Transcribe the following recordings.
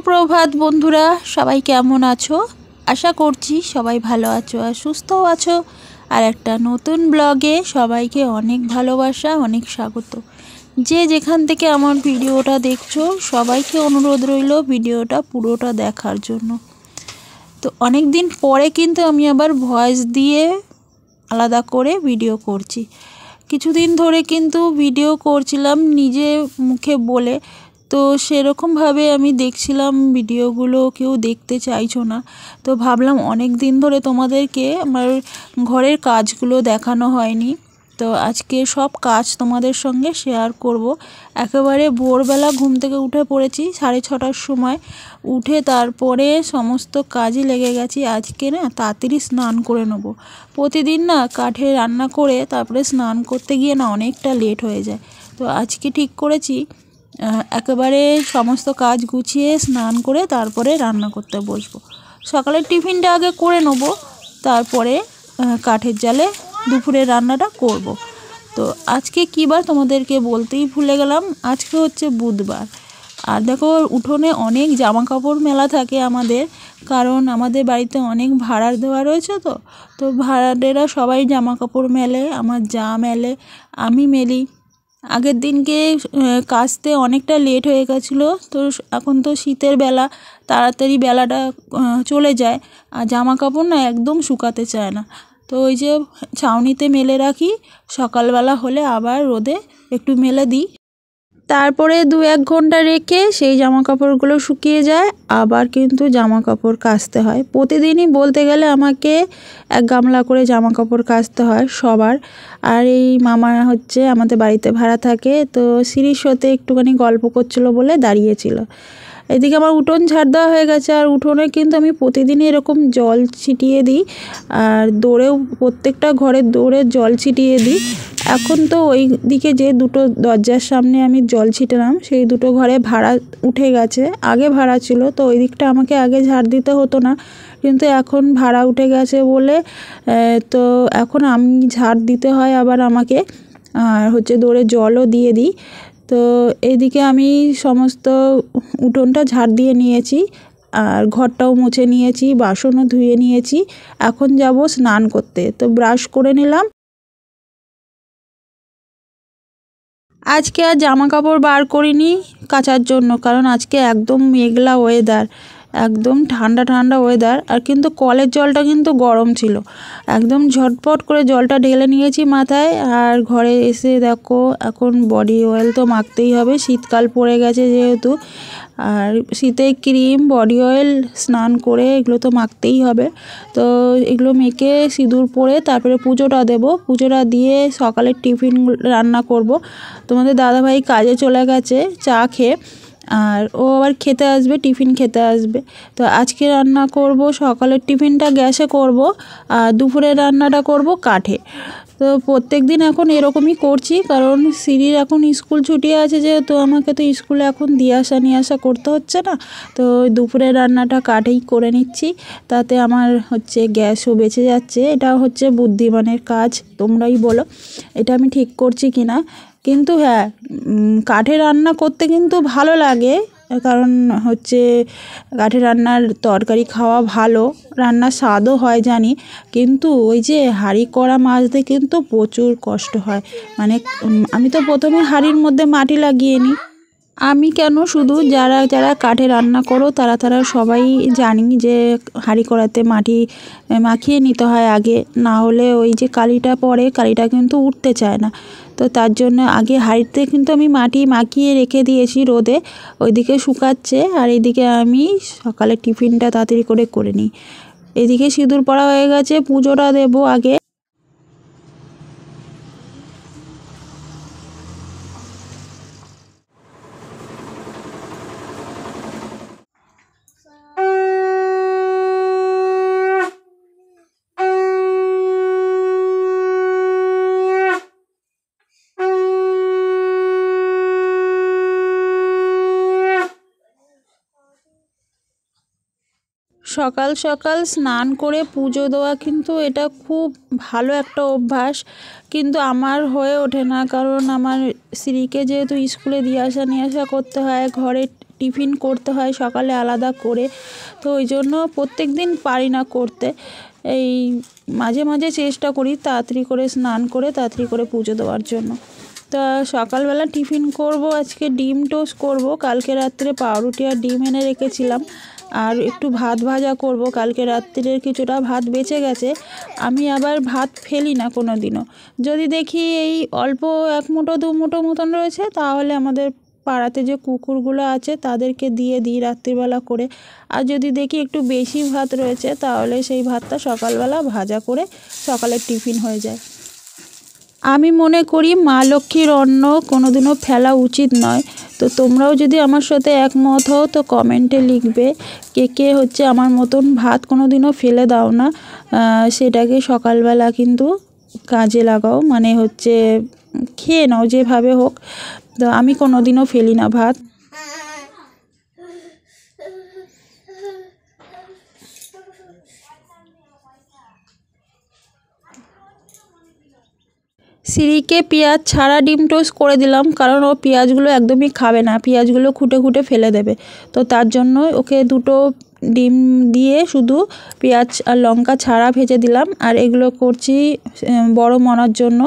সুপ্রভাত বন্ধুরা, সবাই কেমন আছো? আশা করছি সবাই ভালো আছো আর সুস্থও আছো। আর একটা নতুন ব্লগে সবাইকে অনেক ভালোবাসা, অনেক স্বাগত। যে যেখান থেকে আমার ভিডিওটা দেখছো সবাইকে অনুরোধ রইল ভিডিওটা পুরোটা দেখার জন্য। তো অনেক দিন পরে কিন্তু আমি আবার ভয়েস দিয়ে আলাদা করে ভিডিও করছি। কিছুদিন ধরে কিন্তু ভিডিও করছিলাম নিজে মুখে বলে, তো সেরকমভাবে আমি দেখছিলাম ভিডিওগুলো কেউ দেখতে চাইছো না। তো ভাবলাম অনেক দিন ধরে তোমাদেরকে আমার ঘরের কাজগুলো দেখানো হয়নি, তো আজকে সব কাজ তোমাদের সঙ্গে শেয়ার করব। একেবারে ভোরবেলা ঘুম থেকে উঠে পড়েছি 6:30টার সময়, উঠে তারপরে সমস্ত কাজে লেগে গেছি। আজকে না তাড়াতাড়ি স্নান করে নেবো। প্রতিদিন না কাঠে রান্না করে তারপরে স্নান করতে গিয়ে না অনেকটা লেট হয়ে যায়। তো আজকে ঠিক করেছি একেবারে সমস্ত কাজ গুছিয়ে স্নান করে তারপরে রান্না করতে বসবো। সকালের টিফিনটা আগে করে নেবো, তারপরে কাঠের জালে দুপুরের রান্নাটা করব। তো আজকে কী বার তোমাদেরকে বলতেই ভুলে গেলাম, আজকে হচ্ছে বুধবার। আর দেখো উঠোনে অনেক জামা কাপড় মেলা থাকে আমাদের, কারণ আমাদের বাড়িতে অনেক ভাড়ার দেওয়া রয়েছে। তো ভাড়াটেরা সবাই জামা কাপড় মেলে, আমার যা মেলে, আমি মেলি। আগের দিনকে কাচতে অনেকটা লেট হয়ে গেছিলো। তো এখন তো শীতের বেলা, তাড়াতাড়ি বেলাটা চলে যায় আর জামা কাপড় না একদম শুকাতে চায় না। তো ওই যে ছাউনিতে মেলে রাখি, সকালবেলা হলে আবার রোদে একটু মেলে দিই, তারপরে 2-1 ঘন্টা রেখে সেই জামা কাপড়গুলো শুকিয়ে যায়, আবার কিন্তু জামা কাপড় কাচতে হয়। প্রতিদিনই বলতে গেলে আমাকে 1 গামলা করে জামা কাপড় কাচতে হয় সবার। আর এই মামা হচ্ছে আমাদের বাড়িতে ভাড়া থাকে, তো সিঁড়ির সাথে একটুখানি গল্প করছিল বলে দাঁড়িয়েছিল। এদিকে আমার উঠোন ঝাড় দেওয়া হয়ে গেছে, আর উঠোনে কিন্তু আমি প্রতিদিনই এরকম জল ছিটিয়ে দিই, আর দৌড়েও প্রত্যেকটা ঘরের দৌড়ে জল ছিটিয়ে দিই। এখন তো ওই দিকে যে দুটো দরজার সামনে আমি জল ছিটালাম, সেই দুটো ঘরে ভাড়া উঠে গেছে। আগে ভাড়া ছিল, তো ওই দিকটা আমাকে আগে ঝাড় দিতে হতো না, কিন্তু এখন ভাড়া উঠে গেছে বলে তো এখন আমি ঝাড় দিতে হয় আবার আমাকে, আর হচ্ছে দৌড়ে জলও দিয়ে দিই। তো এদিকে আমি সমস্ত উঠোনটা ঝাড় দিয়ে নিয়েছি, আর ঘরটাও মুছে নিয়েছি, বাসনও ধুয়ে নিয়েছি। এখন যাব স্নান করতে, তো ব্রাশ করে নিলাম। আজকে আর জামা কাপড় বার করিনি কাচার জন্য, কারণ আজকে একদম মেঘলা ওয়েদার, একদম ঠান্ডা ঠান্ডা ওয়েদার। আর কিন্তু কলের জলটা কিন্তু গরম ছিল, একদম ঝটপট করে জলটা ঢেলে নিয়েছি মাথায়। আর ঘরে এসে দেখো এখন বডি অয়েল তো মাখতেই হবে, শীতকাল পড়ে গেছে যেহেতু। আর শীতে ক্রিম, বডি অয়েল, স্নান করে এগুলো তো মাখতেই হবে। তো এগুলো মেখে সিঁদুর পরে তারপরে পুজোটা দেব। পুজোটা দিয়ে সকালের টিফিন রান্না করব। তোমাদের দাদাভাই কাজে চলে গেছে চা খেয়ে, আর ও আবার খেতে আসবে, টিফিন খেতে আসবে। তো আজকে রান্না করব সকালের টিফিনটা গ্যাসে করব, আর দুপুরের রান্নাটা করব কাঠে। তো প্রত্যেক দিন এখন এরকমই করছি, কারণ সিঁড়ির এখন স্কুল ছুটি আছে যেহেতু, আমাকে তো স্কুলে এখন দিয়ে আসা নিয়ে আসা করতে হচ্ছে না। তো দুপুরের রান্নাটা কাঠেই করে নিচ্ছি, তাতে আমার হচ্ছে গ্যাসও বেঁচে যাচ্ছে। এটা হচ্ছে বুদ্ধিমানের কাজ, তোমরাই বলো এটা আমি ঠিক করছি কি না। কিন্তু হ্যাঁ, কাঠে রান্না করতে কিন্তু ভালো লাগে, কারণ হচ্ছে কাঠে রান্নার তরকারি খাওয়া ভালো, রান্নার স্বাদও হয় জানি। কিন্তু ওই যে হাঁড়ি কড়া মাজতে কিন্তু প্রচুর কষ্ট হয়। মানে আমি তো প্রথমে হাঁড়ির মধ্যে মাটি লাগিয়ে নিই। আমি কেন, শুধু যারা যারা কাঠে রান্না করো তারা তারা সবাই জানি যে হাঁড়ি কড়াতে মাটি মাখিয়ে নিতে হয় আগে, না হলে ওই যে কালিটা পড়ে, কালিটা কিন্তু উঠতে চায় না। তো তার জন্য আগে হাঁড়িতে কিন্তু আমি মাটি মাখিয়ে রেখে দিয়েছি রোদে, ওইদিকে শুকাচ্ছে, আর এইদিকে আমি সকালে টিফিনটা তাড়াতাড়ি করে নিই। এদিকে সিঁদুর পরা হয়ে গেছে, পুজোটা দেবো আগে। সকাল সকাল স্নান করে পুজো দেওয়া কিন্তু এটা খুব ভালো একটা অভ্যাস, কিন্তু আমার হয়ে ওঠে না, কারণ আমার স্ত্রীকে যেহেতু স্কুলে দিয়ে আসা নিয়ে আসা করতে হয়, ঘরে টিফিন করতে হয় সকালে আলাদা করে, তো ওই জন্য প্রত্যেক দিন পারি না করতে। এই মাঝে মাঝে চেষ্টা করি তাড়াতাড়ি করে স্নান করে তাড়াতাড়ি করে পুজো দেওয়ার জন্য। তো সকালবেলা টিফিন করব, আজকে ডিম টোস্ট করব। কালকে রাত্রে পাউরুটি আর ডিম এনে রেখেছিলাম, আর একটু ভাত ভাজা করব। কালকে রাত্রের কিছুটা ভাত বেঁচে গেছে, আমি আবার ভাত ফেলি না কোনো দিনও। যদি দেখি এই অল্প 1 মুঠো 2 মুঠো মতন রয়েছে, তাহলে আমাদের পাড়াতে যে কুকুরগুলো আছে তাদেরকে দিয়ে দিই রাত্রিবেলা করে। আর যদি দেখি একটু বেশি ভাত রয়েছে, তাহলে সেই ভাতটা সকালবেলা ভাজা করে সকালের টিফিন হয়ে যায়। আমি মনে করি মা লক্ষ্মীর অন্ন কোনোদিনও ফেলা উচিত নয়। তো তোমরাও যদি আমার সাথে একমত হও তো কমেন্টে লিখবে কে কে হচ্ছে আমার মতন ভাত কোনোদিনও ফেলে দাও না, সেটাকে সকালবেলা কিন্তু কাজে লাগাও, মানে হচ্ছে খেয়ে নাও যেভাবে হোক। তো আমি কোনোদিনও ফেলি না ভাত। সিঁড়িকে পেঁয়াজ ছাড়া ডিম টোস্ট করে দিলাম, কারণ ও পেঁয়াজগুলো একদমই খাবে না, পেঁয়াজগুলো খুঁটে খুঁটে ফেলে দেবে। তো তার জন্য ওকে 2টো ডিম দিয়ে শুধু পেঁয়াজ আর লঙ্কা ছাড়া ভেজে দিলাম। আর এগুলো করছি বড় মনার জন্য,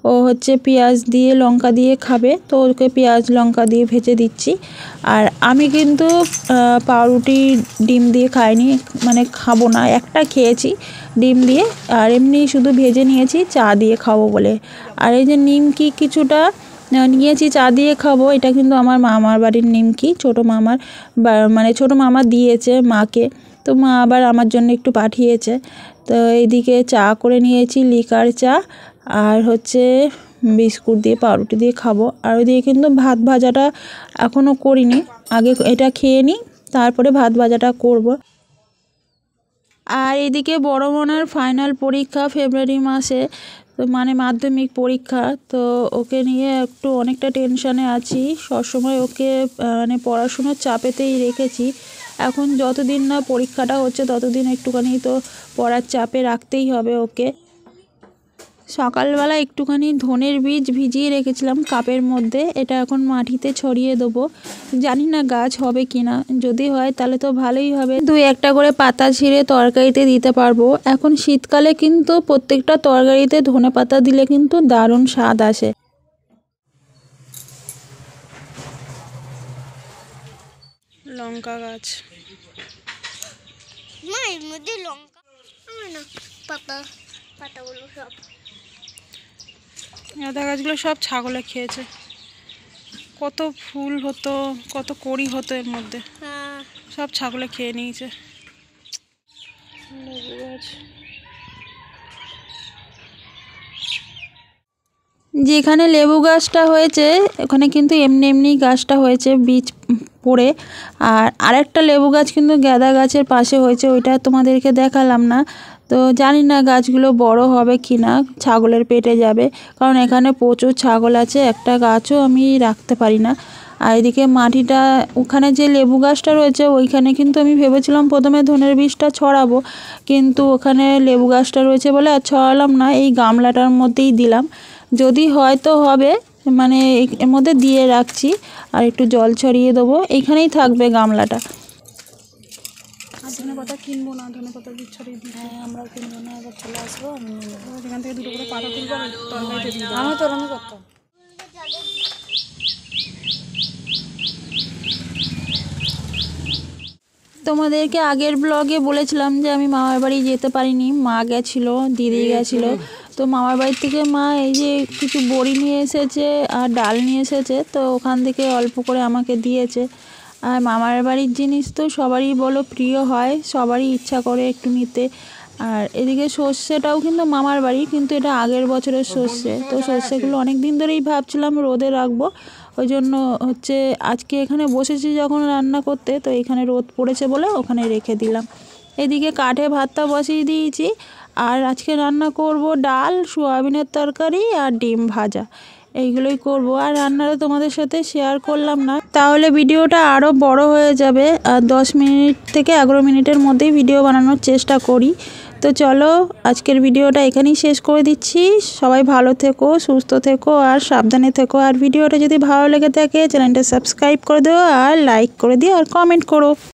ও হচ্ছে পেঁয়াজ দিয়ে লঙ্কা দিয়ে খাবে, তো ওকে পেঁয়াজ লঙ্কা দিয়ে ভেজে দিচ্ছি। আর আমি কিন্তু পাউরুটি ডিম দিয়ে খাইনি, মানে খাবো না, একটা খেয়েছি ডিম দিয়ে, আর এমনি শুধু ভেজে নিয়েছি চা দিয়ে খাবো বলে। আর এই যে নিমকি কিছুটা নিয়েছি চা দিয়ে খাবো, এটা কিন্তু আমার মামার বাড়ির নিমকি, ছোটো মামার মানে ছোটো মামা দিয়েছে মাকে, তো মা আবার আমার জন্য একটু পাঠিয়েছে। তো এইদিকে চা করে নিয়েছি, লিকার চা, আর হচ্ছে বিস্কুট দিয়ে পাউরুটি দিয়ে খাবো। আর ওইদিকে কিন্তু ভাত ভাজাটা এখনও করিনি, আগে এটা খেয়ে নিই তারপরে ভাত ভাজাটা করব। আর এদিকে বড় বোনের ফাইনাল পরীক্ষা ফেব্রুয়ারি মাসে, তো মানে মাধ্যমিক পরীক্ষা, তো ওকে নিয়ে একটু অনেকটা টেনশানে আছি। সবসময় ওকে মানে পড়াশুনোর চাপেতেই রেখেছি। এখন যতদিন না পরীক্ষাটা হচ্ছে ততদিন একটুখানি তো পড়ার চাপে রাখতেই হবে ওকে। সকালবেলা একটুখানি ধনের বীজ ভিজিয়ে রেখেছিলাম কাপের মধ্যে, এটা এখন মাটিতে ছড়িয়ে দেবো। জানি না গাছ হবে কি না, যদি হয় তাহলে তো ভালোই হবে। 2-1টা করে পাতা ছিঁড়ে তরকারিতে দিতে পারবো। এখন শীতকালে কিন্তু প্রত্যেকটা তরকারিতে ধনে পাতা দিলে কিন্তু দারুণ স্বাদ আসে। লঙ্কা গাছ, এর মধ্যে লঙ্কা না পাতাগুলো সব আদা গাছগুলো সব ছাগলে খেয়েছে। কত ফুল হতো, কত কড়ি হতো এর মধ্যে, সব ছাগলে খেয়ে নিয়েছে। লেবু গাছ, যেখানে লেবু গাছটা হয়েছে ওখানে কিন্তু এমনি এমনি গাছটা হয়েছে বীজ পড়ে। আর আরেকটা লেবু গাছ কিন্তু গাঁদা গাছের পাশে হয়েছে, ওইটা তোমাদেরকে দেখালাম না। তো জানি না গাছগুলো বড় হবে কি না, ছাগলের পেটে যাবে, কারণ এখানে প্রচুর ছাগল আছে, একটা গাছও আমি রাখতে পারি না। আর এদিকে মাটিটা, ওখানে যে লেবু গাছটা রয়েছে ওইখানে কিন্তু আমি ভেবেছিলাম প্রথমে ধনের বীজটা ছড়াবো, কিন্তু ওখানে লেবু গাছটা রয়েছে বলে আর ছড়ালাম না, এই গামলাটার মধ্যেই দিলাম। যদি হয় তো হবে, মানে এর মধ্যে দিয়ে রাখছি, আর একটু জল ছড়িয়ে দেবো, এইখানেই থাকবে গামলাটা। আর ধনে পাতা কিনবো না, ধনে পাতা বীজ ছড়িয়ে দিই। হ্যাঁ, আমরাও কিনবো না, এবার চলে আসবো, আমি নিয়ে নেবো। এখান থেকে 2টো করে পাতা তুলবো, তরকারিতে দিয়ে দেবো। আমি তো ওরমই করতাম। তোমাদেরকে আগের ব্লগে বলেছিলাম যে আমি মামার বাড়ি যেতে পারিনি, মা গেছিলো, দিদি গেছিলো। তো মামার বাড়ি থেকে মা এই যে কিছু বড়ি নিয়ে এসেছে আর ডাল নিয়ে এসেছে, তো ওখান থেকে অল্প করে আমাকে দিয়েছে। আর মামার বাড়ির জিনিস তো সবারই বলো প্রিয় হয়, সবারই ইচ্ছা করে একটু নিতে। আর এদিকে সর্ষেটাও কিন্তু মামার বাড়ি, কিন্তু এটা আগের বছরের সর্ষে, তো সর্ষেগুলো অনেক দিন ধরেই ভাবছিলাম রোদে রাখবো, ওই জন্য হচ্ছে আজকে এখানে বসেছি যখন রান্না করতে, তো এখানে রোদ পড়েছে বলে ওখানে রেখে দিলাম। এদিকে কাঠে ভাতটা বসিয়ে দিয়েছি, আর আজকে রান্না করব ডাল, সোয়াবিনের তরকারি আর ডিম ভাজা, এইগুলোই করব। আর রান্নাটা তোমাদের সাথে শেয়ার করলাম না, তাহলে ভিডিওটা আরও বড় হয়ে যাবে। আর 10 মিনিট থেকে 11 মিনিটের মধ্যেই ভিডিও বানানোর চেষ্টা করি। তো তো চলো আজকের ভিডিওটা এখানেই শেষ করে দিচ্ছি। সবাই ভালো থেকো, সুস্থ থেকো আর সাবধানে থেকো। আর ভিডিওটা যদি ভালো লেগে থাকে চ্যানেলটা সাবস্ক্রাইব করে দিও আর লাইক করে দিও আর কমেন্ট করো।